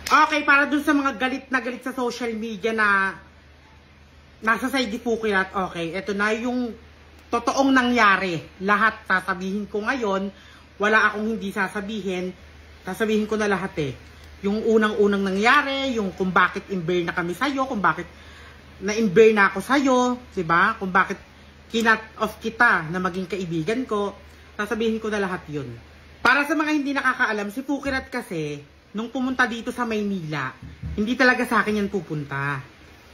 Okay, para dun sa mga galit na galit sa social media na nasa side ni Fukirat, okay, ito na yung totoong nangyari. Lahat sasabihin ko ngayon, wala akong hindi sasabihin. Sasabihin ko na lahat eh. Yung unang-unang nangyari, yung kung bakit imber na kami sa'yo, kung bakit na-imber na ako sa'yo, diba? Kung bakit kinat off kita na maging kaibigan ko, sasabihin ko na lahat yun. Para sa mga hindi nakakaalam, si Fukirat kasi, nung pumunta dito sa Maynila, hindi talaga sa akin yan pupunta.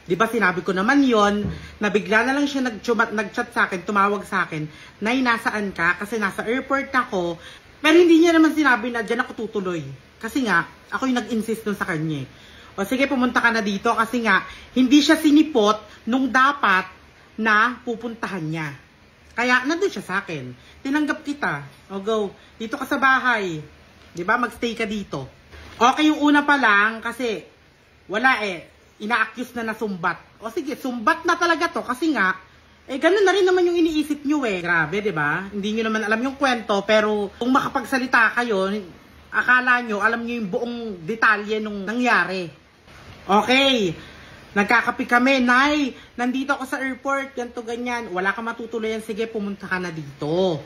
Diba sinabi ko naman yon na bigla na lang siya nag-chat sa akin, tumawag sa akin, Nay, nasaan ka? Kasi nasa airport ako. Pero hindi niya naman sinabi na dyan ako tutuloy. Kasi nga, ako yung nag-insist dun sa kanya. O sige, pumunta ka na dito kasi nga, hindi siya sinipot nung dapat na pupuntahan niya. Kaya, nandun siya sa akin. Tinanggap kita. O go, dito ka sa bahay. Diba, magstay ka dito. Okay, yung una pa lang, kasi wala eh, ina-accuse na nasumbat. O sige, sumbat na talaga to, kasi nga, eh ganun na rin naman yung iniisip nyo eh. Grabe, diba? Hindi nyo naman alam yung kwento, pero kung makapagsalita kayo, akala nyo, alam nyo yung buong detalye nung nangyari. Okay, nagkakapi kami, Nay, nandito ako sa airport, ganito, ganyan. Wala ka matutuloyan, sige, pumunta ka na dito.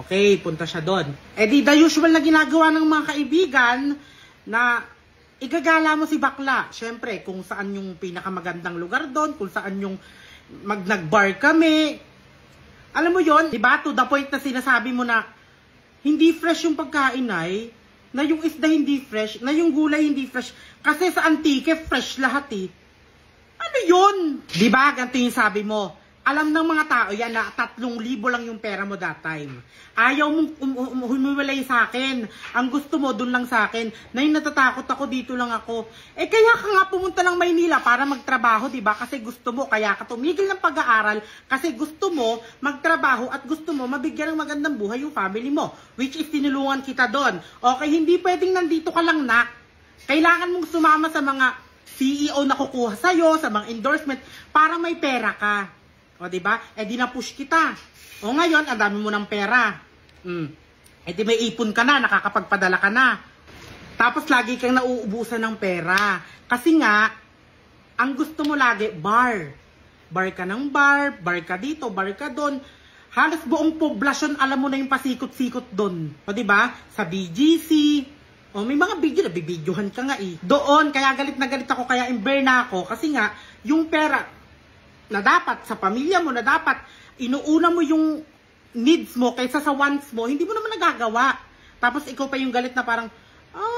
Okay, punta siya doon. Eh di the usual na ginagawa ng mga kaibigan, na igagala mo si bakla. Siyempre, kung saan yung pinakamagandang lugar doon, kung saan yung nag-bar kami. Alam mo yon, diba? To the point na sinasabi mo na hindi fresh yung pagkain ay, na yung isda hindi fresh, na yung gulay hindi fresh. Kasi sa Antique, fresh lahat eh. Ano yun? Diba? Ganito yung sabi mo. Alam ng mga tao yan na 3,000 lang yung pera mo that time. Ayaw mong humiwalay sa akin. Ang gusto mo, dun lang sa akin. Nay, natatakot ako, dito lang ako. Eh, kaya ka nga pumunta ng Maynila para magtrabaho, diba? Kasi gusto mo, kaya ka tumigil ng pag-aaral. Kasi gusto mo magtrabaho at gusto mo mabigyan ng magandang buhay yung family mo. Which is, tinulungan kita doon. Okay, hindi pwedeng nandito ka lang na. Kailangan mong sumama sa mga CEO na kukuha sa'yo, sa mga endorsement, para may pera ka. O, diba? Eh, di na-push kita. O, ngayon, ang dami mo ng pera. Eh, di may ipon ka na, nakakapagpadala ka na. Tapos, lagi kang nauubusan ng pera. Kasi nga, ang gusto mo lagi, bar. Bar ka ng bar ka dito, bar ka doon. Halos buong poblasyon, alam mo na yung pasikot-sikot doon. O, diba? Sa BGC. O, may mga video na, bibidyohan ka nga eh. Doon, kaya galit na galit ako, kaya imber na ako. Kasi nga, yung pera na dapat sa pamilya mo, na dapat inuuna mo yung needs mo kaysa sa wants mo, hindi mo naman nagagawa. Tapos ikaw pa yung galit na parang,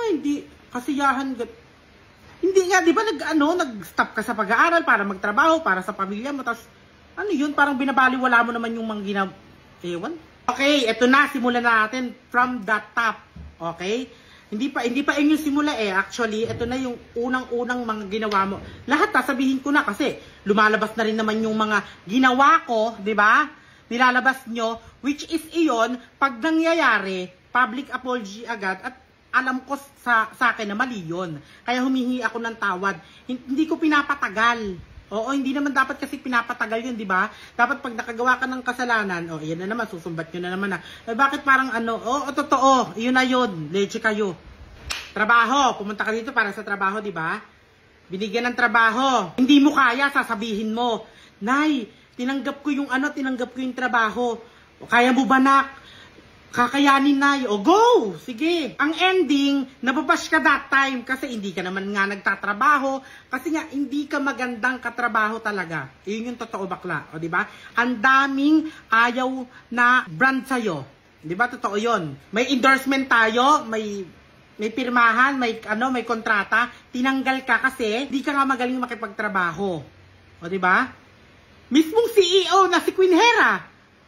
hindi, kasiyahan. Hindi nga, di ba nag-stop ka sa pag-aaral para magtrabaho, para sa pamilya mo, tapos, ano yun, parang binabaliwala mo naman yung mga ewan. Okay, eto na, simulan na natin from the top. Okay? Hindi pa inyo simula eh. Actually, ito na yung unang-unang mga ginawa mo. Lahat sabihin ko na kasi lumalabas na rin naman yung mga ginawa ko, 'di ba? Nilalabas nyo, which is iyon, pag nangyayari, public apology agad at alam ko sa akin na mali yun. Kaya humihingi ako ng tawad. Hindi ko pinapatagal. Oo, hindi naman dapat kasi pinapatagal yun, di ba? Dapat pag nakagawa ka ng kasalanan, yan na naman, susumbat nyo na naman na. Bakit parang totoo, yun na yun, leche kayo. Trabaho, pumunta ka dito para sa trabaho, di ba? Binigyan ng trabaho, hindi mo kaya, sasabihin mo, Nay, tinanggap ko yung trabaho. Kaya mo ba, nak? Kakayanin, Nay. O, go! Sige. Ang ending, nababash ka that time kasi hindi ka naman nga nagtatrabaho. Kasi nga, hindi ka magandang katrabaho talaga. Yun yung totoo, bakla. O, diba? Ang daming ayaw na brand sa'yo. Diba? Totoo yun. May endorsement tayo, may pirmahan, may kontrata. Tinanggal ka kasi hindi ka nga magaling makipagtrabaho. O, diba? Mismong CEO na si Queen Hera.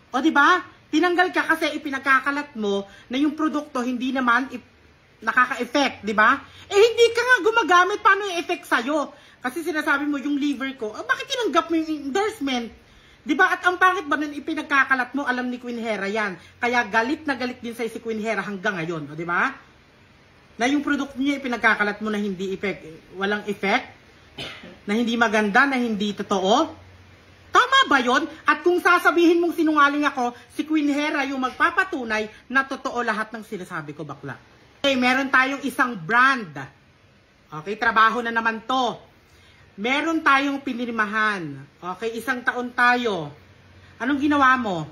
O, diba? Tinanggal ka kasi ipinagkakalat mo na yung produkto hindi naman nakaka-effect, di ba? Eh, hindi ka nga gumagamit, paano yung effect sa'yo? Kasi sinasabi mo yung liver ko, bakit tinanggap mo yung endorsement? Di ba? At ang pangit ba nun ipinagkakalat mo, alam ni Queen Hera yan. Kaya galit na galit din sa'yo si Queen Hera hanggang ngayon, di ba? Na yung produkto niya ipinagkakalat mo na hindi walang effect, na hindi maganda, na hindi totoo. Tama ba yun? At kung sasabihin mong sinungaling ako, si Queen Hera yung magpapatunay na totoo lahat ng sinasabi ko, bakla. Okay, meron tayong isang brand. Okay, trabaho na naman to. Meron tayong pinirmahan. Okay, 1 taon tayo. Anong ginawa mo?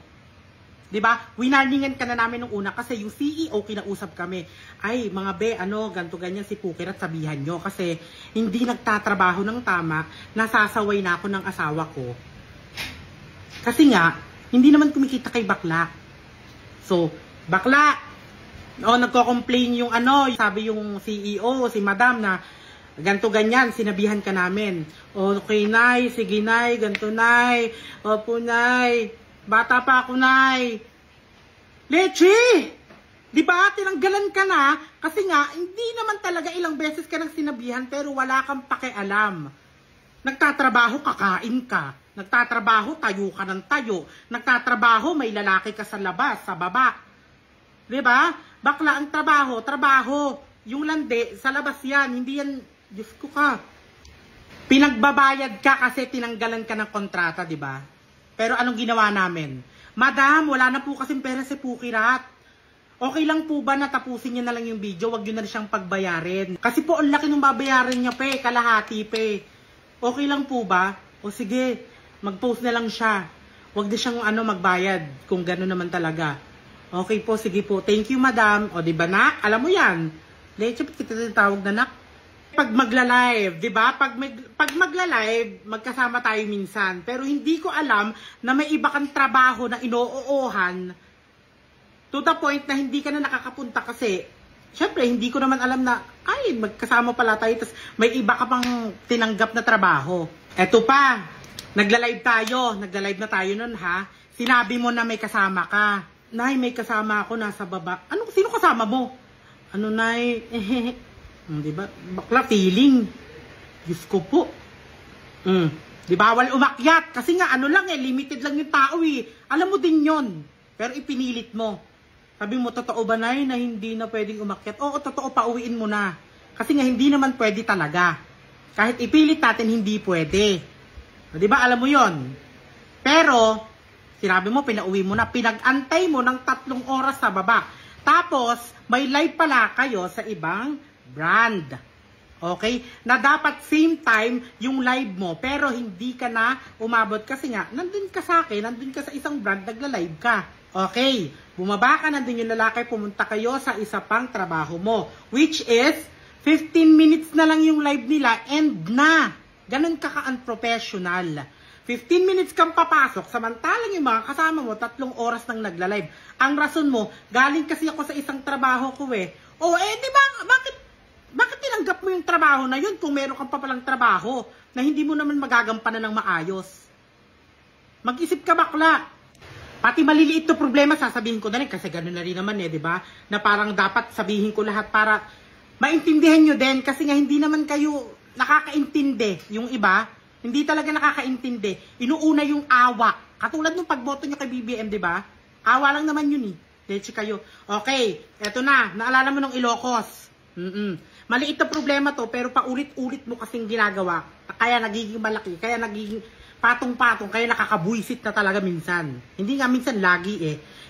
'Di ba? Winarningan ka na namin nung una kasi yung CEO kinausap kami. Ay, mga be, ganto ganyan si Pukirat, sabihan nyo kasi hindi nagtatrabaho ng tama, nasasaway na ako ng asawa ko. Kasi nga, hindi naman kumikita kay bakla. So, bakla, nagko-complain yung sabi yung CEO, si Madam na ganto ganyan, sinabihan ka namin. Okay, Nay, sige Nay, ganto Nay. Opo, Nay. Bata pa ako, Nay. Leche! Di ba? Tinanggalan ka na kasi nga, hindi naman talaga ilang beses ka nang sinabihan pero wala kang pakialam. Nagtatrabaho, kakain ka. Nagtatrabaho, tayo ka ng tayo. Nagtatrabaho, may lalaki ka sa labas, sa baba. Di ba? Bakla ang trabaho. Yung landi, sa labas yan. Hindi yan, Diyos ko ka. Pinagbabayad ka kasi tinanggalan ka ng kontrata, di ba? Pero anong ginawa namin? Madam, wala na po kasing pera si Pukirat. Okay lang po ba na tapusin niya na lang yung video? Huwag nyo na siyang pagbayarin. Kasi po, ang laki nung babayarin niya kalahati Okay lang po ba? O sige, mag-post na lang siya. Huwag na siyang magbayad kung gano'n naman talaga. Okay po, sige po. Thank you, Madam. O, di ba, nak? Alam mo yan. Leche, kita tawag na, nak. Pag magla-live, di ba? Pag magla-live, magkasama tayo minsan. Pero hindi ko alam na may iba kang trabaho na inoohan to the point na hindi ka na nakakapunta kasi syempre, hindi ko naman alam na ay, magkasama pala tayo tapos may iba ka pang tinanggap na trabaho. Eto pa, nagla-live na tayo nun ha. Sinabi mo na may kasama ka. Nay, may kasama ako nasa baba. Sino kasama mo? Nay? Di ba? Bakla feeling. Diyos ko po. Di bawal umakyat. Kasi nga, limited lang yung tao Alam mo din yon. Pero ipinilit mo. Sabi mo, totoo ba, Nay, na hindi na pwedeng umakyat? Oo, totoo, pauwiin mo na. Kasi nga, hindi naman pwede talaga. Kahit ipilit natin, hindi pwede. Di ba, alam mo yon. Pero, sinabi mo, pinauwi mo na. Pinag-antay mo ng 3 oras sa baba. Tapos, may live pala kayo sa ibang brand. Okay? Na dapat same time yung live mo. Pero hindi ka na umabot kasi nga, nandun ka sa akin, nandun ka sa isang brand, nagla-live ka. Okay. Bumaba ka, nandun yung lalaki, pumunta kayo sa isa pang trabaho mo. Which is, 15 minutes na lang yung live nila, and na. Ganun ka-unprofessional. 15 minutes kang papasok, samantalang yung mga kasama mo, 3 oras nang nagla-live. Ang rason mo, galing kasi ako sa isang trabaho ko di ba, bakit tinanggap mo yung trabaho na yun kung meron kang pa palang trabaho na hindi mo naman magagampanan ng maayos? Mag-isip ka, bakla. Pati maliliit to problema, sasabihin ko na rin kasi gano'n na rin naman di ba? Na parang dapat sabihin ko lahat para maintindihan nyo din kasi nga hindi naman kayo nakakaintindi. Yung iba, hindi talaga nakakaintindi. Inuuna yung awa. Katulad nung pagboto nyo kay BBM, di ba? Awa lang naman yun Leche kayo. Okay, eto na. Naalala mo ng Ilocos. Maliit na problema to, pero paulit-ulit mo kasing ginagawa. Kaya nagiging malaki, kaya nagiging patong-patong, kaya nakakabuisit na talaga minsan. Hindi nga minsan, lagi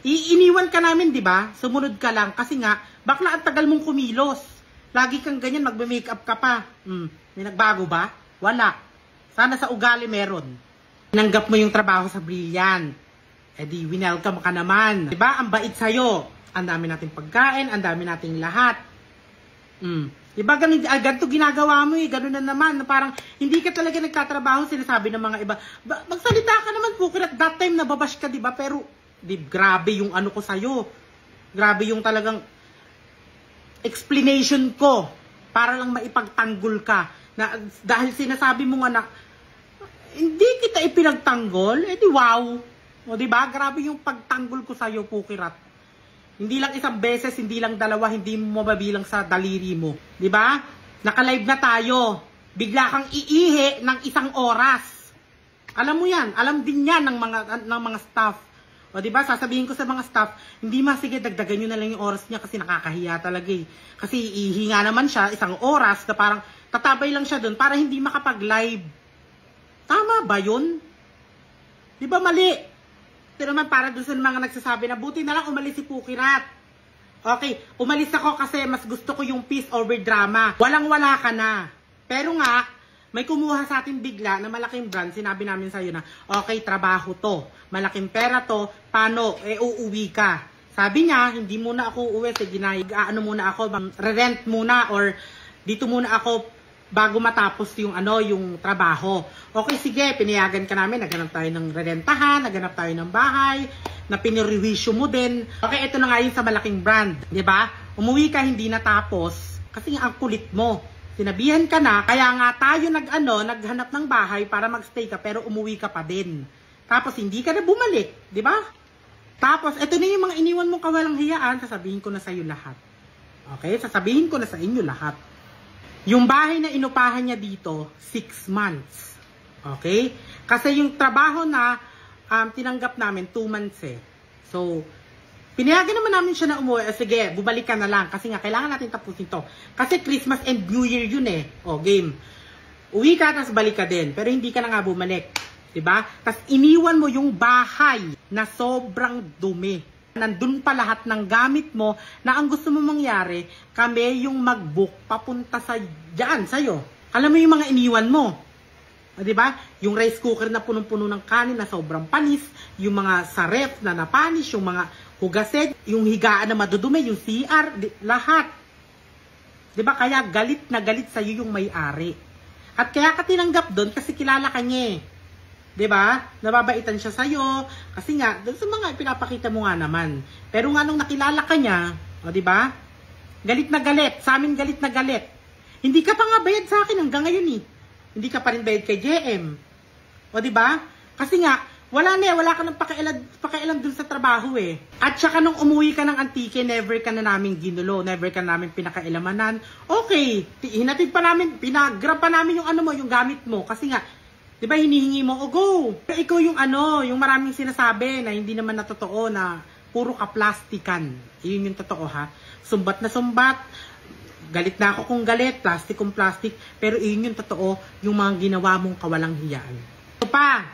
Iniwan ka namin, di ba? Sumunod ka lang. Kasi nga, bakla ang tagal mong kumilos. Lagi kang ganyan, magme-makeup ka pa. May nagbago ba? Wala. Sana sa ugali meron. Tinanggap mo yung trabaho sa Brilliant. Di, winelcome ka naman. Diba? Ang bait sa'yo. Ang dami nating pagkain, ang dami nating lahat. Diba? Ganito ginagawa mo Ganun na naman. Na parang, hindi ka talaga nagtatrabaho, sinasabi ng mga iba. Magsalita ka naman, Pukirat. That time, nababash ka, diba? Pero, grabe yung ko sa'yo. Grabe yung talagang explanation ko. Para lang maipagtanggol ka. Na, dahil sinasabi mo nga na, hindi kita ipinagtanggol, di wow. O diba? Grabe yung pagtanggol ko sa'yo, Pukirat. Hindi lang isang beses, hindi lang dalawa, hindi mo mabilang sa daliri mo. Diba? Naka-live na tayo. Bigla kang iihi ng 1 oras. Alam mo yan. Alam din yan ng mga staff. O diba? Sasabihin ko sa mga staff, hindi sige, dagdagan nyo na lang yung oras niya kasi nakakahiya talaga Kasi iihi nga naman siya 1 oras na parang tatabay lang siya doon para hindi makapag-live. Tama ba yun? Diba mali? Pero naman para doon sa mga nagsasabi na buti na lang umalis si Pukirat. Okay, umalis ako kasi mas gusto ko yung peace over drama. Walang-wala ka na. Pero nga, may kumuha sa atin bigla na malaking brand. Sinabi namin sa'yo na, okay, trabaho to. Malaking pera to. Paano? Uuwi ka. Sabi niya, hindi muna ako uuwi. Sige na, ano muna ako, rent muna or dito muna ako bago matapos yung yung trabaho. Okay, sige, pinayagan ka namin. Naghanap tayo ng rerentahan, naghanap tayo ng bahay, na piniriwisyo mo din. Okay, ito na nga yun sa malaking brand. 'Di ba? Umuwi ka hindi natapos kasi nga ang kulit mo. Sinabihan ka na, kaya nga tayo naghanap ng bahay para magstay ka pero umuwi ka pa din. Tapos hindi ka na bumalik, 'di ba? Tapos ito na yung mga iniwan mong kawalang hiyaan, sasabihin ko na sa iyo lahat. Okay? Sasabihin ko na sa inyo lahat. Yung bahay na inupahan niya dito, 6 months. Okay? Kasi yung trabaho na tinanggap namin 2 months eh. So, pinayagan naman namin siya na umuwi. Sige, bumalik ka na lang. Kasi nga, kailangan natin tapusin to. Kasi Christmas and New Year yun eh. O, game. Uwi ka, tapos balik ka din. Pero hindi ka na nga bumalik. Diba? Tapos iniwan mo yung bahay na sobrang dumi. Nandun pa lahat ng gamit mo na ang gusto mo mangyari, kami yung mag-book papunta sa dyan, sa'yo. Alam mo yung mga iniwan mo. Diba? Yung rice cooker na punong-puno ng kanin na sobrang panis, yung mga sa ref na napanis, yung mga hugaset, yung higaan na madudumi, yung CR, lahat. Diba? Kaya galit na galit sa'yo yung may-ari. At kaya ka tinanggap doon kasi kilala ka niya eh. Diba? Nababaitan siya sa'yo. Kasi nga, doon sa mga pinapakita mo nga naman. Pero nga nung nakilala ka niya, o diba? Galit na galit. Sa amin galit na galit. Hindi ka pa nga bayad sa akin hanggang ngayon eh. Hindi ka pa rin bayad kay JM. O diba? Kasi nga, wala ka ng pakialam dun sa trabaho eh. At saka nung umuwi ka ng Antique, never ka na namin ginulo, never ka namin pinakailamanan. Okay, hinatid pa namin, pinagrab pa namin yung yung gamit mo. Kasi nga, di ba hinihingi mo, go! Pero ikaw yung yung maraming sinasabi na hindi naman na totoo na puro ka plastikan. Yun yung totoo ha. Sumbat na sumbat. Galit na ako kung galit, plastic kung plastic, pero iyon yung totoo, yung mga ginawa mong kawalang hiyaan. Ito pa,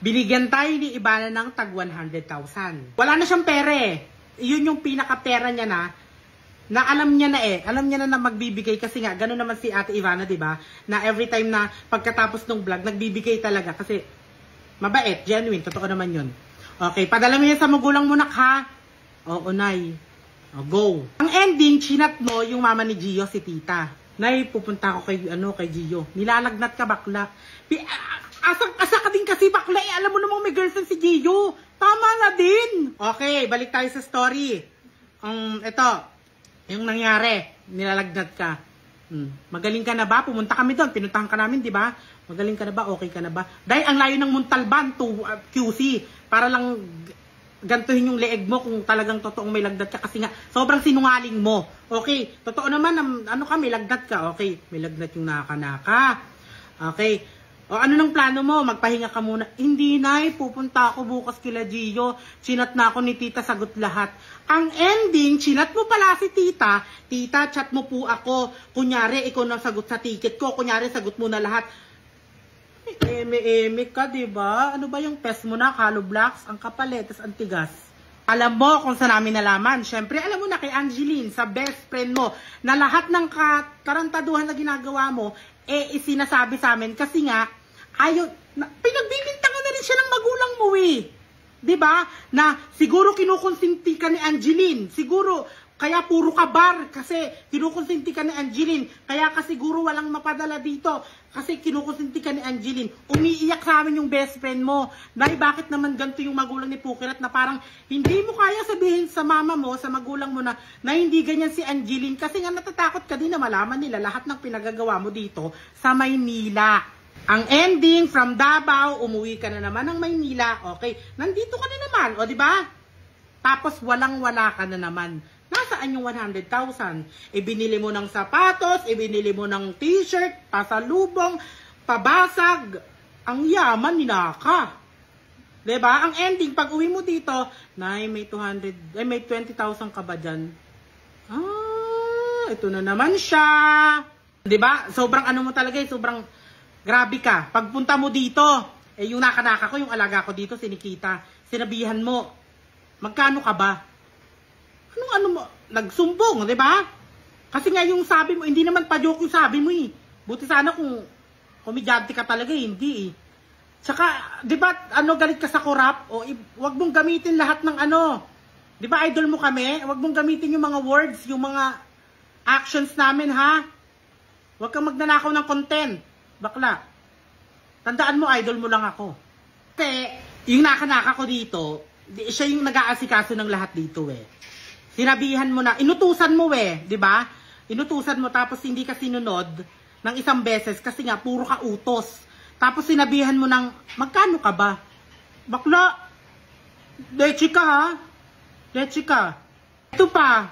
binigyan tayo ni Ivana ng tag 100,000. Wala na siyang pera eh. Iyon yung pinaka-pera niya na alam niya na magbibigay kasi nga, gano'n naman si Ate Ivana, di ba? Na every time na pagkatapos ng vlog, nagbibigay talaga kasi mabait, genuine, totoo naman yun. Okay, padala mo yan sa magulang mo nak ha? Oo, Nay. Oh, go. Ang ending, chinat mo yung mama ni Gio, si tita. Nay, pupunta ako kay Gio. Nilalagnat ka, bakla. Asa ka din kasi, bakla. Alam mo namang may girlfriend si Gio. Tama na din. Okay, balik tayo sa story. Ito, yung nangyari. Nilalagnat ka. Magaling ka na ba? Pumunta kami doon. Pinuntahan ka namin, di ba? Magaling ka na ba? Okay ka na ba? Dahil ang layo ng Montalban to QC. Para lang gantuhin yung leeg mo kung talagang totoong may lagnat ka kasi nga sobrang sinungaling mo. Okay, totoo naman may lagnat ka. Okay, may lagnat yung naka-naka. Okay. O ano nang plano mo? Magpahinga ka muna. Hindi, Nay, pupunta ako bukas kila Gio. Chinat na ako ni tita, sagot lahat. Ang ending, chinat mo pala si tita. Tita, chat mo po ako. Kunyari, ikaw na sagot sa ticket ko. Kunyari, sagot mo na lahat. Eme ka, diba? Ano ba yung test mo na? Hollow blocks, ang kapaletas, ang tigas. Alam mo kung saan namin nalaman. Siyempre, alam mo na kay Angeline, sa best friend mo, na lahat ng katarantaduhan na ginagawa mo, isinasabi sa amin. Kasi nga, pinagbibintangan na rin siya ng magulang mo eh. Diba? Na siguro kinukonsinti ka ni Angeline. Siguro, kaya puro ka bar kasi kinukonsinti ka ni Angeline. Kaya ka siguro walang mapadala dito kasi kinukonsinti ka ni Angeline. Umiiyak sa amin yung best friend mo. Dahil bakit naman ganito yung magulang ni Pukirat na parang hindi mo kaya sabihin sa mama mo, sa magulang mo na hindi ganyan si Angeline. Kasi nga natatakot ka din na malaman nila lahat ng pinagagawa mo dito sa Maynila. Ang ending, from Davao, umuwi ka na naman ng Maynila. Okay, nandito ka na naman, o diba? Tapos walang-wala ka na naman. Nasaan yung 100,000? Ibinili mo ng sapatos, ibinili mo ng t-shirt, pasalubong, pabasag. Ang yaman ni Naka. Diba? Ang ending, pag uwi mo dito, Nay, may 20,000 ka ba dyan? Ito na naman siya. Diba? Sobrang mo talaga, sobrang grabe ka. Pagpunta mo dito, yung naka-naka ko, yung alaga ko dito, si Nikita, sinabihan mo, magkano ka ba? Ano mo? Nagsumbong, di ba? Kasi nga yung sabi mo, hindi naman pa-joke yung sabi mo eh. Buti sana kung komedyante ka talaga, hindi eh. Tsaka, di ba, galit ka sa korap? O, wag mong gamitin lahat ng Di ba, idol mo kami? Wag mong gamitin yung mga words, yung mga actions namin, ha? Wag kang magnanakaw ng content. Bakla. Tandaan mo, idol mo lang ako. Kasi, yung nakanaka ko dito, siya yung nag-aasikaso ng lahat dito, eh. Sinabihan mo na, inutusan mo, eh. Di ba? Inutusan mo, tapos hindi ka sinunod ng isang beses kasi nga, puro ka utos. Tapos sinabihan mo ng, magkano ka ba? Bakla, leche ka ha? Leche ka. Ito pa,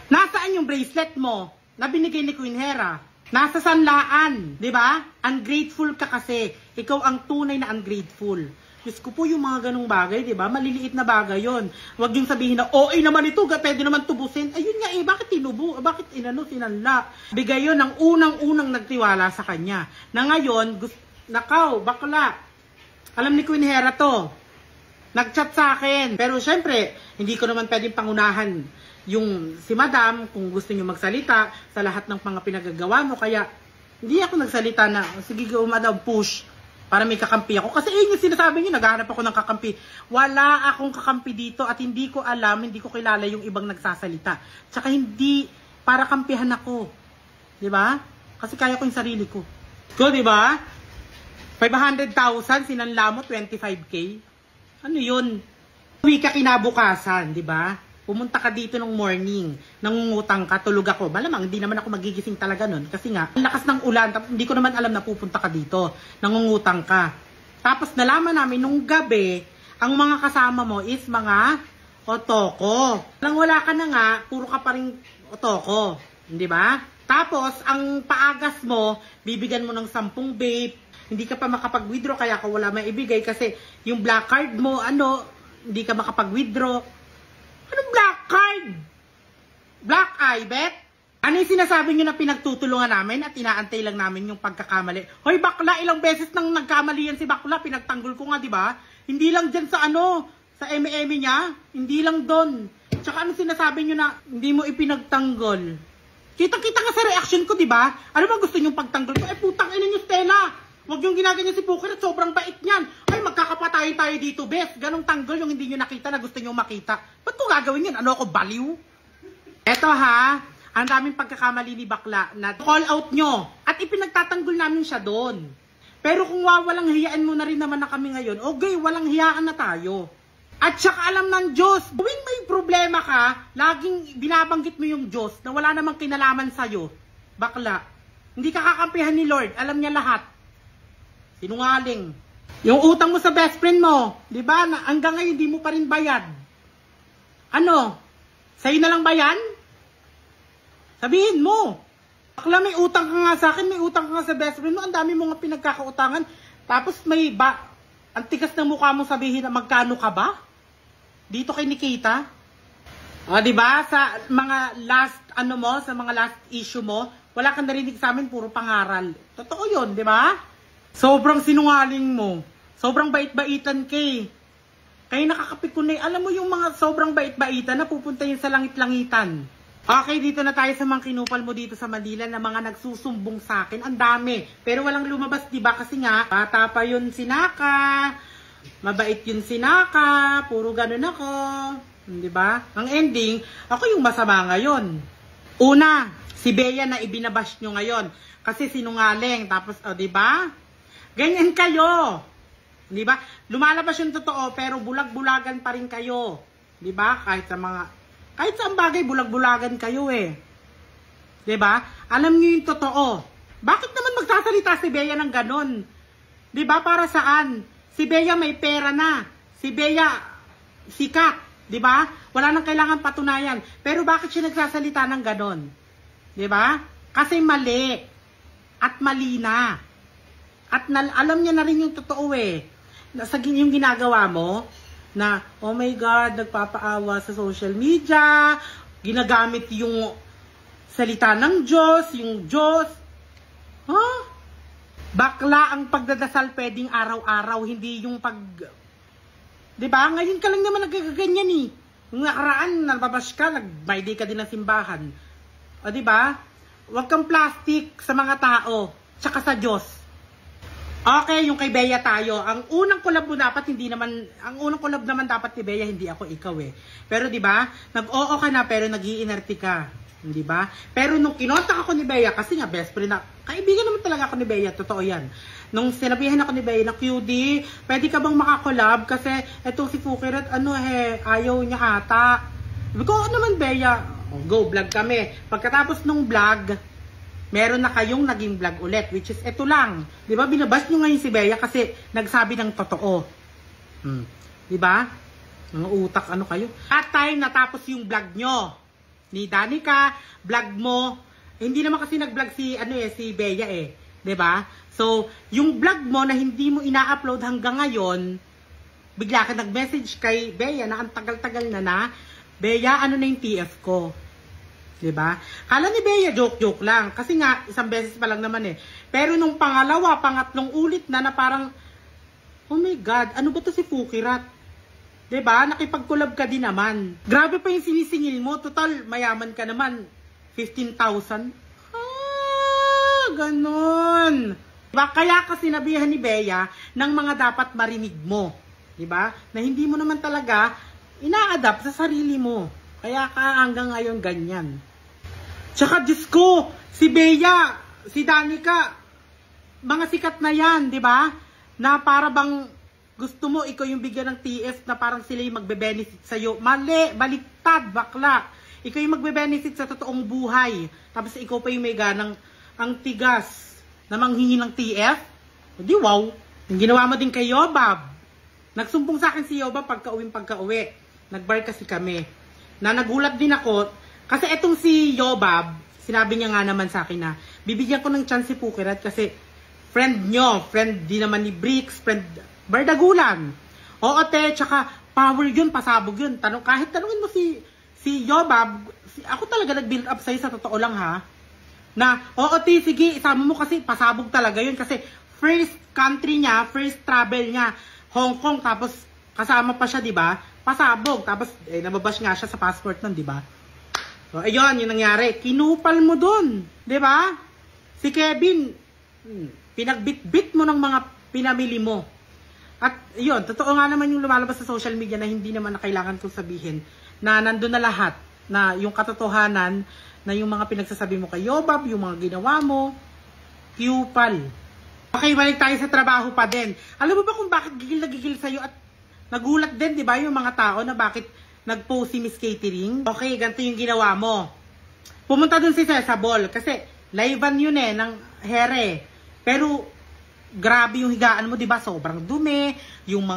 nasaan yung bracelet mo na binigay ni Queen Hera? Nasa sanlaan, di ba? Ungrateful ka kasi. Ikaw ang tunay na ungrateful. Diyos ko po yung mga ganong bagay, di ba? Maliliit na bagay yon. Huwag yung sabihin na, naman ito, pwede naman tubusin. Ayun nga bakit tinubo? Bakit sinanla? Bigay yun ng unang-unang nagtiwala sa kanya. Na ngayon, nakaw, bakla. Alam ni Queen Hera to. Nag-chat sa akin. Pero syempre, hindi ko naman pwedeng pangunahan yung si Madam kung gusto niyo magsalita sa lahat ng mga pinagagawa mo. Kaya, hindi ako nagsalita na, sige go Madam, push. Para may kakampi ako. Kasi yung sinasabi niyo, naghahanap ako ng kakampi. Wala akong kakampi dito at hindi ko alam, hindi ko kilala yung ibang nagsasalita. Tsaka hindi para kampihan ako. Diba? Kasi kaya ko yung sarili ko. So, diba? 500,000, sinanla mo, 25K. Ano yun? Uwi ka kinabukasan, diba? Pumunta ka dito ng morning, nangungutang ka, tulog ako. Malamang, hindi naman ako magigising talaga nun. Kasi nga, ang lakas ng ulan, hindi ko naman alam na pupunta ka dito. Nangungutang ka. Tapos nalaman namin, nung gabi, ang mga kasama mo is mga otoko. Nang wala ka na nga, puro ka pa rin otoko. Di ba? Tapos, ang paagas mo, bibigyan mo ng 10 vape. Hindi ka pa makapag-withdraw, kaya ka wala may ibigay. Kasi yung black card mo, hindi ka makapag-withdraw. Anong black card? Black eye, bet? Ano yung sinasabi nyo na pinagtutulungan namin at inaantay lang namin yung pagkakamali? Hoy, bakla, ilang beses nang nagkamali yan si bakla, pinagtanggol ko nga, di ba? Hindi lang dyan sa sa eme-eme niya, hindi lang doon. Tsaka ano sinasabi nyo na hindi mo ipinagtanggol? Kitang-kita nga sa reaction ko, di ba? Ano ba gusto nyo pagtanggol ko? Putang ina nyo, Stella! Huwag yung ginaganyan si Puker at sobrang bait niyan. Ay, magkakapatayin tayo dito, best. Ganong tanggol yung hindi nyo nakita na gusto nyo makita. Ba't ko gagawin yun? Ano ako, baliw? Eto ha, ang daming pagkakamali ni bakla na call out nyo. At ipinagtatanggol namin siya doon. Pero kung walang hiyaan mo na rin naman na kami ngayon, okay, walang hiyaan na tayo. At saka alam ng Diyos, tuwing may problema ka, laging binabanggit mo yung Diyos na wala namang kinalaman sa'yo. Bakla. Hindi ka kakampihan ni Lord. Alam niya lahat. Sinungaling. Yung utang mo sa best friend mo, di ba? Hanggang ngayon, di mo pa rin bayad. Ano? Sa'yo na lang ba yan? Sabihin mo. Bakla, may utang ka nga sa akin, may utang ka nga sa best friend mo, ang dami mo nga pinagkakautangan. Tapos ang tigas ng mukha mo sabihin na magkano ka ba? Dito kay Nikita. O, di ba? Sa mga sa mga last issue mo, wala kang narinig sa amin, puro pangaral. Totoo yun, di ba? Sobrang sinungaling mo. Sobrang bait-baitan kay. Kaya nakakapit ko na alam mo yung mga sobrang bait-baitan na pupunta yun sa langit-langitan. Okay, dito na tayo sa mga kinupal mo dito sa Manila na mga nagsusumbong sa akin. Ang dami. Pero walang lumabas, diba? Kasi nga, bata pa yun si Naka. Mabait yun si Naka. Puro ganun ako. Diba? Ang ending, ako yung masama ngayon. Una, si Bea na ibinabash nyo ngayon. Kasi sinungaling. Tapos, diba? Ganyan kayo. Di ba? Lumalabas yung totoo, pero bulag-bulagan pa rin kayo. Di ba? Kahit sa bagay, bulag-bulagan kayo eh. Di ba? Alam niyo yung totoo. Bakit naman magsasalita si Bea ng ganon? Di ba? Para saan? Si Bea may pera na. Si Bea sikat. Di ba? Wala nang kailangan patunayan. Pero bakit siya nagsasalita ng ganon? Di ba? Kasi mali. At mali na. At alam niya na rin yung totoo eh. Yung ginagawa mo, na, oh my God, nagpapaawa sa social media, ginagamit yung salita ng Diyos, yung Diyos. Huh? Bakla ang pagdadasal pwedeng araw-araw, hindi yung diba? Ngayon ka lang naman nagkaganyan eh. Nung nakaraan, nababash ka, nag-my day ka din ng simbahan. O, diba? Huwag kang plastic sa mga tao, tsaka sa Diyos. Okay, yung kay Bea tayo. Ang unang collab mo dapat, ang unang collab naman dapat ni Bea, hindi ako, ikaw eh. Pero diba, nag-oo ka na, pero nag-iinerti ka. Diba? Pero nung kinontak ako ni Bea, kasi nga best friend na, kaibigan naman talaga ako ni Bea, totoo yan. Nung sinabihan ako ni Bea na, QD, pwede ka bang makakolab? Kasi eto si Fukirat, ayaw niya ata. Sabi ko, naman Bea? Go, vlog kami. Pagkatapos nung vlog, meron na kayong naging vlog ulit, which is eto lang. Diba, binabas nyo ngayon si Bea kasi nagsabi ng totoo. Diba? Mga utak, kayo? At time natapos yung vlog nyo ni Danica, vlog mo, hindi naman kasi nag-vlog si Bea eh, 'di ba? So, yung vlog mo na hindi mo ina-upload hanggang ngayon, bigla ka nag-message kay Bea na ang tagal-tagal na, Bea, ano na yung TF ko? 'Di ba? Kala ni Bea joke-joke lang kasi nga isang beses pa lang naman eh. Pero nung pangalawa, pangatlong ulit na parang, oh my God, ano ba to si Fukirat? Diba? Nakipag-collab ka din naman. Grabe pa yung sinisingil mo. Total, mayaman ka naman. 15,000. Ganon. Diba? Kaya ka sinabihan ni Bea ng mga dapat marinig mo. Diba? Na hindi mo naman talaga ina-adapt sa sarili mo. Kaya ka hanggang ngayon ganyan. Tsaka, Diyos ko, si Bea, si Danica, mga sikat na yan, diba? Na para bang gusto mo, ikaw yung bigyan ng TF na parang sila yung magbe-benefit sa'yo. Mali, baliktad, bakla. Ikaw yung magbe-benefit sa totoong buhay. Tapos ikaw pa yung may ganang ang tigas na manghingi ng TF. Di wow. Yung ginawa mo din kay Yobab. Nagsumbong sa akin si Yobab pagka-uwi. Nag-bar kasi kami. Na nagulat din ako. Kasi etong si Yobab, sinabi niya nga naman sa akin na bibigyan ko ng chance si Fukirat kasi friend nyo. Friend din naman ni Bricks. Friend Bardagulan. Oo, te, tsaka power yun, pasabog yun. Kahit tanungin mo si Yobab, ako talaga nag-build up sa'yo sa totoo lang ha. Na, oo, te, sige, isama mo kasi pasabog talaga yun. Kasi first country niya, first travel niya, Hong Kong, tapos kasama pa siya, di ba? Pasabog. Tapos, nababash nga siya sa passport nun, di ba? So, ayun, yung nangyari. Kinupal mo dun, di ba? Si Kevin, pinagbitbit mo ng mga pinamili mo. At yun, totoo nga naman yung lumalabas sa social media na hindi naman na kailangan kong sabihin na nandun na lahat, na yung katotohanan, na yung mga pinagsasabi mo kay Yobab, yung mga ginawa mo, kupal. Okay, balik tayo sa trabaho pa din. Alam mo ba kung bakit gigil na gigil sa'yo at nagulat din, di ba, yung mga tao na bakit nag-post si Miss Catering? Okay, ganito yung ginawa mo. Pumunta dun si Sesabol kasi live-an yun ng here. Pero grabe yung higaan mo, 'di ba? Sobrang dumi, yung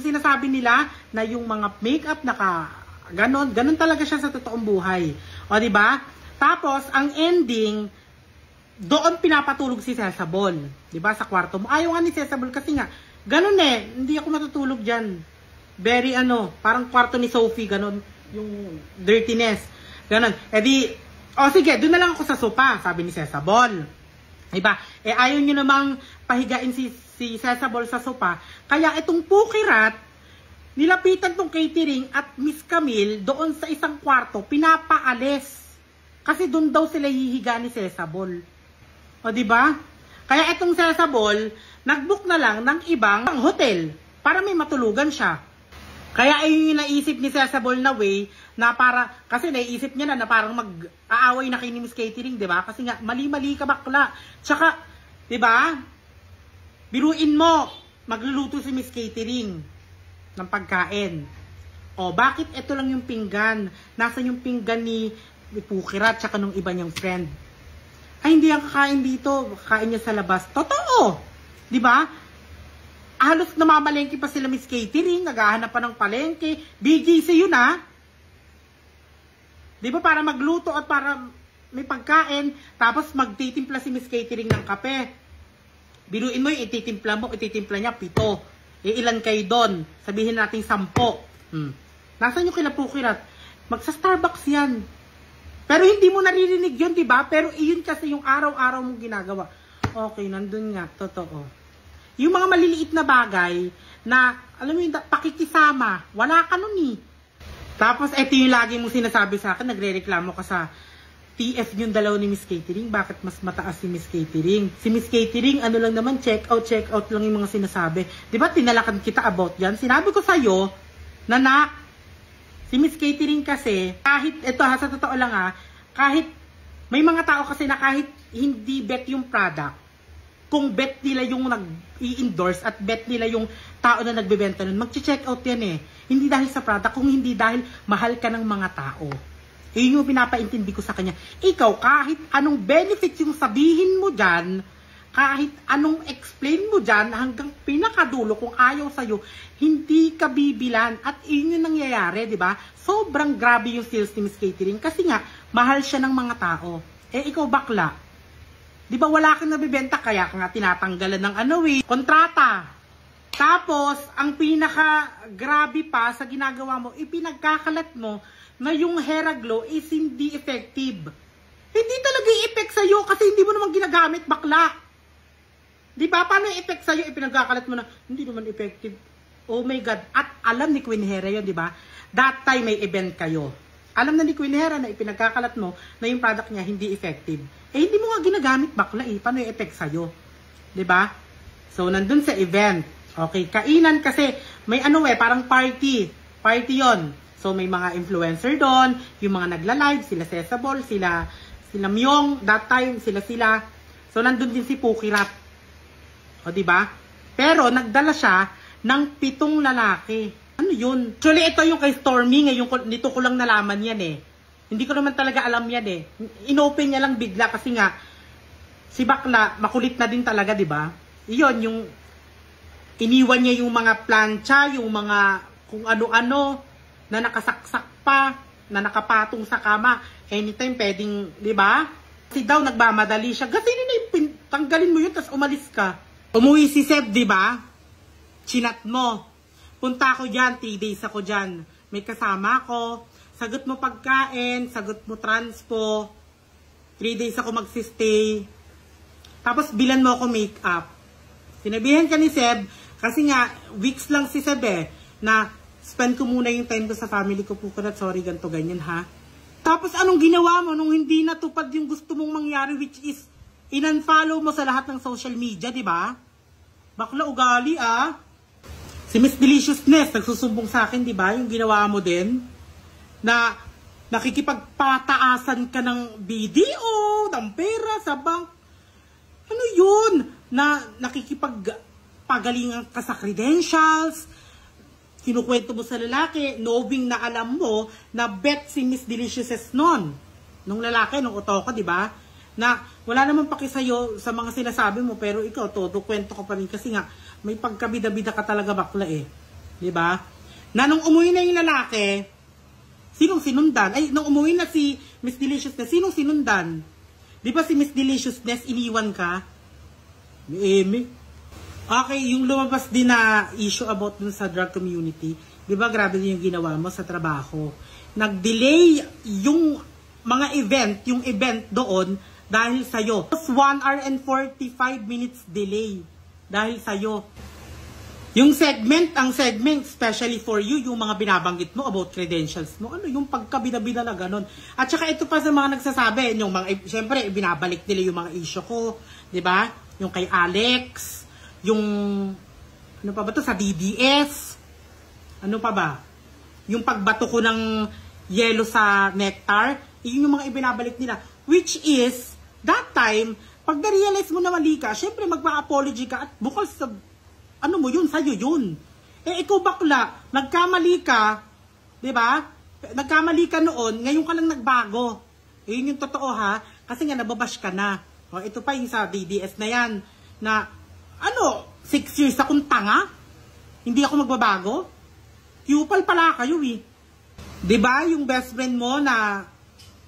sinasabi nila na yung mga makeup ganon talaga siya sa totoong buhay. O 'di ba? Tapos ang ending doon pinapatulog si Sesabol, 'di ba? Sa kwarto mo. Ayaw nga ni Sesabol kasi nga ganon hindi ako matutulog diyan. Very parang kwarto ni Sophie ganon yung dirtiness. Ganon. Sige, doon na lang ako sa sopa, sabi ni Sesabol. Diba? Ayaw nyo namang pahigain si Sesabol sa sopa. Kaya itong Fukirat, nilapitan tong catering at Miss Camille doon sa isang kwarto, pinapaalis. Kasi doon daw sila hihiga ni Sesabol. O diba? Kaya itong Sesabol, nag-book na lang ng ibang hotel para may matulugan siya. Kaya ayun yung naisip ni Sesabol na way na kasi naisip niya na parang mag-aaway na kay ni Miss Catering, di ba? Kasi nga, mali-mali ka bakla. Tsaka, di ba? Biruin mo, magluluto si Miss Catering ng pagkain. O, bakit ito lang yung pinggan? Nasa yung pinggan ni Fukirat tsaka nung iba niyang friend? Ay, hindi ang kakain dito. Kakain niya sa labas. Totoo! Di ba? Halos namamalengke pa sila Miss Catering, naghahanap pa ng palengke. BGC yun Di ba para magluto at para may pagkain, tapos magtitimpla si Miss Catering ng kape. Biruin mo yung ititimpla niya 7. Ilan kayo doon? Sabihin natin 10. Nasaan yung kila Fukirat? Magsa-Starbucks yan. Pero hindi mo naririnig yun, di ba? Pero iyon kasi yung araw-araw mong ginagawa. Okay, nandun nga, totoo. Yung mga maliliit na bagay na, alam mo yun, pakikisama, wala ka nun Tapos, eto yung lagi mong sinasabi sa akin, nagre-reklamo ka sa TF yung dalaw ni Miss Catering. Bakit mas mataas si Miss Catering? Si Miss Catering, ano lang naman, check out lang yung mga sinasabi. Diba, tinalakan kita about yan? Sinabi ko sa'yo, na si Miss Catering kasi, kahit, ito ha, sa totoo lang ha, kahit, may mga tao kasi na kahit hindi bet yung product, kung bet nila yung nag-i-endorse at bet nila yung tao na nagbebenta nun, mag-check out yan eh. Hindi dahil sa product, kung hindi dahil mahal ka ng mga tao. Yun yung pinapaintindi ko sa kanya. Ikaw, kahit anong benefits yung sabihin mo dyan, kahit anong explain mo dyan, hanggang pinakadulo, kung ayaw sa'yo, hindi ka bibilan. At yun yung nangyayari, di ba? Sobrang grabe yung sales ni Miss Catering kasi nga, mahal siya ng mga tao. Eh, ikaw bakla. Di ba wala kang nabibenta, kaya ka nga tinatanggalan ng kontrata. Tapos, ang pinaka-grabe pa sa ginagawa mo, ipinagkakalat mo na yung Hera Glow is hindi effective. Hindi talaga i-effect sa'yo kasi hindi mo naman ginagamit, bakla. Di ba? Paano i-effect sa'yo? Ipinagkakalat mo na, hindi naman effective. Oh my God. At alam ni Queen Hera yun, di ba? That time may event kayo. Alam na ni Queen Hera na ipinagkakalat mo na yung product niya hindi effective. Eh, hindi mo nga ginagamit, bakla eh. Paano i-effect sa'yo? Di ba? So, nandun sa event. Okay, kainan kasi may parang party. Party yon. So, may mga influencer doon, yung mga nagla-live, sila Sesabol, sila Myong, that time, sila. So, nandun din si Pukirat. O, diba? Pero, nagdala siya ng 7 lalaki. Ano yun? Actually, ito yung kay Stormy, nito ko lang nalaman yan eh. Hindi ko naman talaga alam yan eh. Inopen niya lang bigla kasi nga, si bakla, makulit na din talaga, diba? Iyon, yung iniwan niya yung mga plancha, yung mga kung ano-ano, na nakasaksak pa, na nakapatong sa kama. Anytime pwedeng, di ba? Kasi daw nagmamadali siya. Kasi tanggalin mo yun, tapos umalis ka. Umuwi si Seb, di ba? Chinat mo. Punta ako dyan, 3 days ako dyan. May kasama ako. Sagot mo pagkain, sagot mo transpo. 3 days ako magsistay. Tapos bilan mo ako makeup. Sinabihan ka ni Seb, kasi nga, weeks lang si Seb na spend ko muna yung time ko sa family ko po. Sorry, ganito, ganyan ha. Tapos anong ginawa mo nung hindi natupad yung gusto mong mangyari, which is, in-unfollow mo sa lahat ng social media, di ba? Bakla ugali Si Miss Deliciousness, nagsusumbong sa akin, di ba? Yung ginawa mo din, na nakikipagpataasan ka ng BDO, ng pera sa bank. Ano yun? Na nakikipagpagalingan ka sa credentials, kinukwento mo sa lalaki, knowing na alam mo na bet si Miss Deliciousness nun. Nung lalaki, nung otoko, di ba? Na wala naman paki sa'yo sa mga sinasabi mo, pero ikaw, todo kwento ka pa rin kasi nga, may pagkabida-bida ka talaga bakla eh. Di ba? Na nung umuwi na yung lalaki, sinong sinundan? Ay, nung umuwi na si Miss Deliciousness, sinong sinundan? Di ba si Miss Deliciousness, iniwan ka? Okay, yung lumabas din na issue about dun sa drug community, di ba grabe din yung ginawa mo sa trabaho? Nag-delay yung mga yung event doon dahil sa'yo. 1 hour and 45 minutes delay dahil sa'yo. Yung ang segment, especially for you, yung mga binabanggit mo about credentials mo, ano yung pagkabida-bida na ganun. At saka ito pa sa mga nagsasabi, yung mga, syempre, binabalik nila yung mga issue ko, di ba? Yung kay Alex, yung, ano pa ba to, sa DDS, ano pa ba? Yung pagbato ko ng yelo sa nectar, yun yung mga ibinabalik nila. Which is, that time, pag na-realize mo na mali ka, syempre magpa-apology ka at bukal sa, ano mo yun, sa'yo yun. Eh, ikaw bakla, nagkamali ka, di ba? Nagkamali ka noon, ngayon ka lang nagbago. Eh, yun yung totoo ha, kasi nga nababash ka na. O, ito pa yung sa DDS na yan, na, 6 years akong tanga? Hindi ako magbabago? Cupal pala kayo eh. Diba yung best friend mo na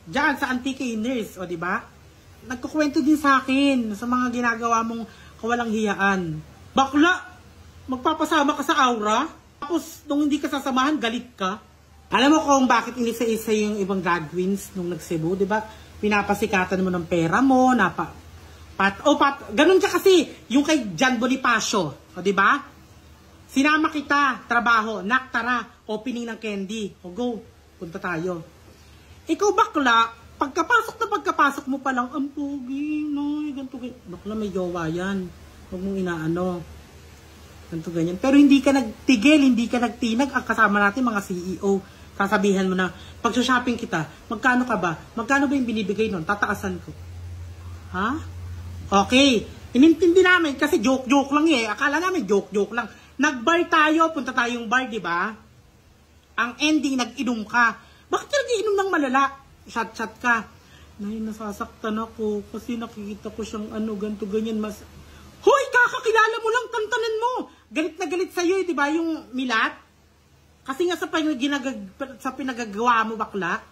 dyan sa Antiquiners, o diba? Nagkukwento din sa akin sa mga ginagawa mong kawalang hiyaan. Bakla, magpapasama ka sa aura, tapos nung hindi ka sasamahan, galit ka. Alam mo kung bakit inisa-isa yung ibang drag queens nung nag-Cebu, diba? Pinapasikatan mo ng pera mo, ganun siya kasi, yung kay John Bonifacio, o diba? Sinama kita, trabaho, naktara, opening ng candy, o go. Punta tayo. Ikaw bakla, pagkapasok mo pa lang, ang pogi, no, ganito, bakla may jowa yan. Huwag mong inaano. Ganito, ganyan. Pero hindi ka nagtigil, hindi ka nagtinag. Ang kasama natin, mga CEO, sasabihan mo na, pag shopping kita, magkano ka ba? Magkano ba yung binibigay nun? Tataasan ko. Ha? Okay. Inintindi namin kasi joke-joke lang eh. Akala namin joke-joke lang. Nag-bar tayo, punta tayong bar, di ba? Ang ending, nag-inom ka. Bakit ka nag-inom ng malala? Shot-shot ka. Nay, nasasaktan ako kasi nakikita ko siyang ano, ganto ganyan, mas... Hoy, kakakilala mo lang, tantanan mo! Galit na galit sa'yo eh, di ba, yung milat? Kasi nga sa pinagagawa mo, bakla.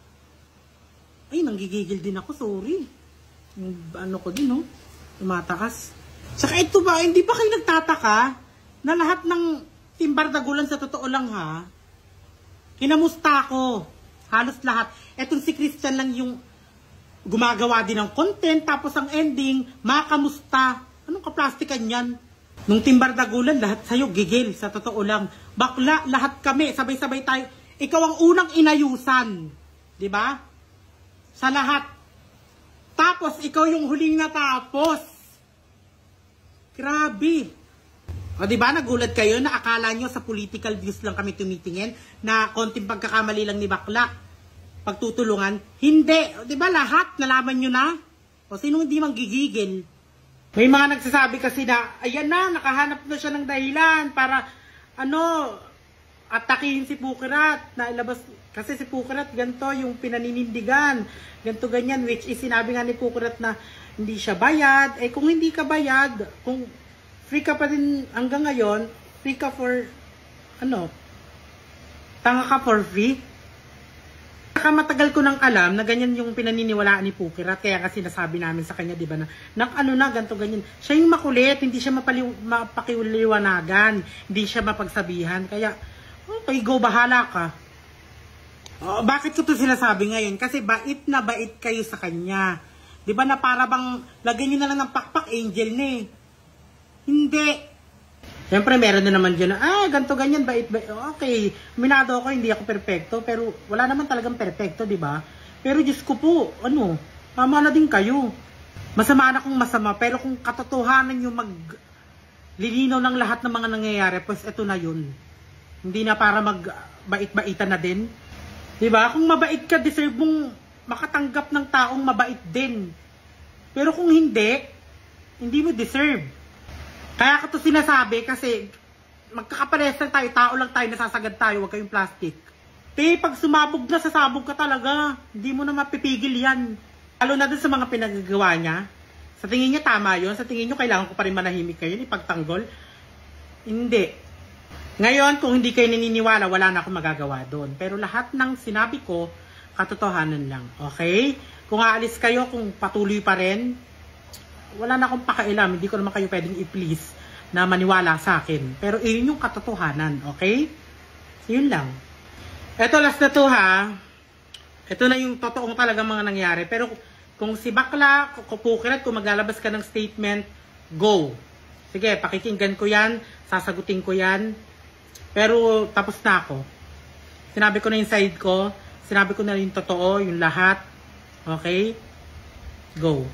Ay, nanggigigil din ako, sorry. Yung ano ko din, no? Tumatakas. Saka ito ba, hindi pa kayo nagtataka na lahat ng timbar dagulan sa totoo lang ha? Kinamusta ko. Halos lahat. Etong si Christian lang yung gumagawa din ng content, tapos ang ending, makamusta. Anong kaplastikan yan? Nung timbar dagulan, lahat sa'yo gigil, sa totoo lang. Bakla, lahat kami, sabay-sabay tayo. Ikaw ang unang inayusan. Diba? Sa lahat. Tapos, ikaw yung huling natapos. Grabe. O diba, nagulat kayo na akala nyo sa political views lang kami tumitingin, na konting pagkakamali lang ni bakla, pagtutulungan. Hindi. O diba, lahat, nalaman nyo na? O sino hindi manggigigil? May mga nagsasabi kasi na, ayan na, nakahanap na siya ng dahilan para, atakihin si Pukirat, na ilabas, kasi si Pukirat, ganito yung pinaninindigan, ganito ganyan, which is sinabi nga ni Pukirat na hindi siya bayad. Eh kung hindi ka bayad, kung free ka pa din hanggang ngayon, free ka for, tanga ka for free. Saka matagal ko nang alam na ganyan yung pinaniniwalaan ni Pukirat, kaya kasi nasabi namin sa kanya, di ba, na ganito ganyan. Siya yung makulit, hindi siya mapakiwaliwanagan, hindi siya mapagsabihan, kaya, okay, go, bahala ka. Bakit ko to sinasabi ngayon? Kasi bait na bait kayo sa kanya. Di ba na para bang, lagyan nyo na lang ng pakpak, angel na eh. Hindi. Siyempre, meron na naman dyan na, ganito, ganyan, bait. Okay, minado ako, hindi ako perfecto, pero wala naman talagang perfecto, di ba? Pero Diyos ko po, tama na din kayo. Masama na kung masama, pero kung katotohanan nyo maglilinaw ng lahat ng mga nangyayari, pues eto na yun. Hindi na para magbait-baitan na din. Di ba? Kung mabait ka, deserve mong makatanggap ng taong mabait din. Pero kung hindi mo deserve. Kaya ko to sinasabi kasi magkakapares lang tayo, tao lang tayo, nasasagad tayo, huwag kayong plastic. Pag sumabog na, sasabog ka talaga. Hindi mo na mapipigil yan. Lalo na dun sa mga pinagagawa niya. Sa tingin niya tama yun. Sa tingin niyo kailangan ko pa rin manahimik kayo, ipagtanggol. Hindi. Ngayon, kung hindi kayo naniniwala, wala na akong magagawa doon. Pero lahat ng sinabi ko, katotohanan lang. Okay? Kung aalis kayo, kung patuloy pa rin, wala na akong pakailam, hindi ko naman kayo pwedeng i-please na maniwala sa akin. Pero yun yung katotohanan, okay? So, yun lang. Eto, last na to ha. Ito na yung totoong talagang mga nangyari. Pero kung si bakla, Pukirat, kung maglalabas ka ng statement, go. Sige, pakikinggan ko yan, sasagutin ko yan. Pero tapos na ako. Sinabi ko na yung side ko, sinabi ko na yung totoo, yung lahat. Okay? Go.